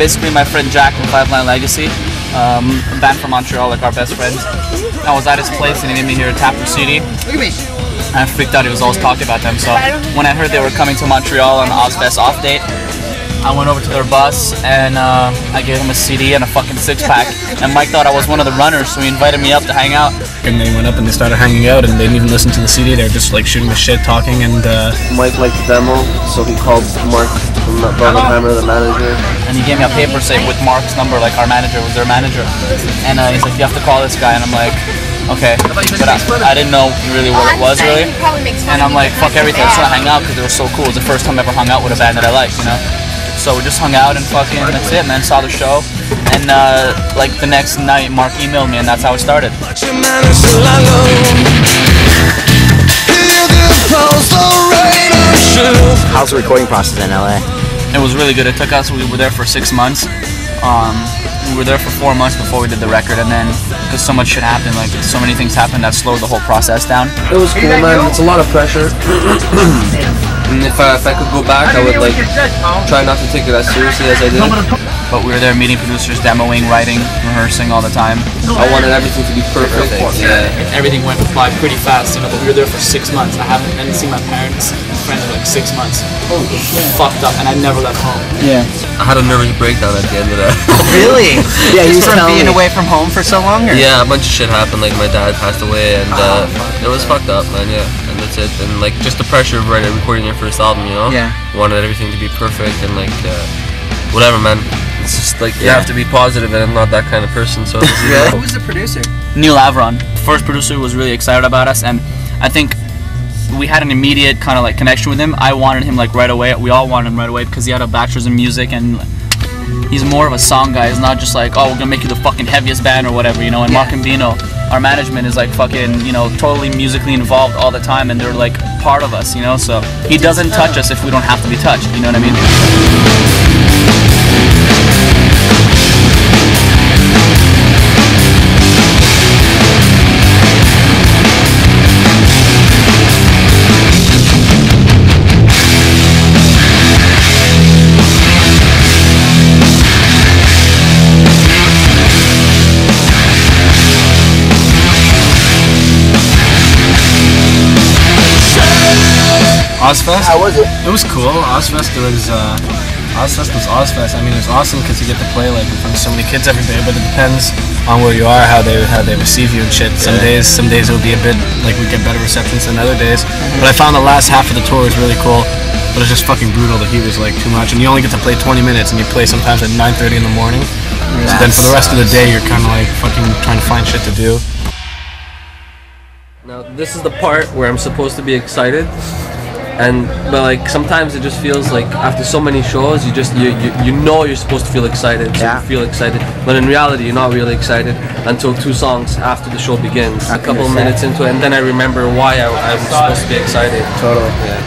basically my friend Jack from Five Line Legacy, a band from Montreal, like our best friends. I was at his place and he made me hear a Taproot CD. I freaked out, he was always talking about them. So when I heard they were coming to Montreal on the Ozfest off date, I went over to their bus and I gave him a CD and a fucking six-pack. And Mike thought I was one of the runners, so he invited me up to hang out. And they went up and they started hanging out, and they didn't even listen to the CD. They were just like shooting the shit, talking, and Mike liked the demo, so he called Mark from Barbenheimer, the manager. And he gave me a paper saying with Mark's number, like our manager was their manager. And he's like, you have to call this guy. And I'm like, okay. But I didn't know really what it was, really. And I'm like, fuck everything. I just want to hang out because they were so cool. It was the first time I ever hung out with a band that I liked, you know? So we just hung out and fucking, that's it, man. Saw the show. And like the next night, Mark emailed me, and that's how it started. How's the recording process in LA? It was really good. It took us, we were there for 6 months. We were there for 4 months before we did the record, and then because so much shit happened, like so many things happened that slowed the whole process down. It was cool, man. It's a lot of pressure. And if I could go back, I would like try not to take it as seriously as I did. But we were there meeting producers, demoing, writing, rehearsing all the time. I wanted everything to be perfect. Yeah. Everything went by pretty fast, you know. But we were there for 6 months. I didn't see my parents and friends for like 6 months. Fucked up, and I never left home. Yeah. I had a nervous breakdown at the end of that. Really? Yeah, you were being away from home for so long? Or? Yeah, a bunch of shit happened. Like my dad passed away, and it was fucked up, man. Yeah, and that's it. And like just the pressure of recording your first album, you know. Yeah. Wanted everything to be perfect and like whatever, man. It's just like you have to be positive, and I'm not that kind of person. So. Who was the producer? Neil Avron. The first producer was really excited about us, and I think we had an immediate kind of like connection with him. I wanted him like right away. We all wanted him right away because he had a bachelor's in music, and he's more of a song guy. He's not just like, oh, we're gonna make you the fucking heaviest band or whatever, you know. And Mark and Bino, our management is like fucking, you know, totally musically involved all the time, and they're like part of us, you know. So he doesn't touch us if we don't have to be touched. You know what I mean? Ozfest? How was it? It was cool. Ozfest was Ozfest. I mean, it was awesome because you get to play like in front of so many kids every day. But it depends on where you are, how they receive you and shit. Some days it would be a bit like we get better receptions than other days. But I found the last half of the tour was really cool. But it's just fucking brutal. The heat was like too much, and you only get to play 20 minutes, and you play sometimes at 9:30 in the morning. So then for the rest of the day, you're kind of like fucking trying to find shit to do. Now this is the part where I'm supposed to be excited. But like sometimes it just feels like after so many shows you know you're supposed to feel excited, so you feel excited, but in reality you're not really excited until 2 songs after the show begins, a couple of minutes into it, and then I remember why I'm supposed to be excited. Totally. Yeah.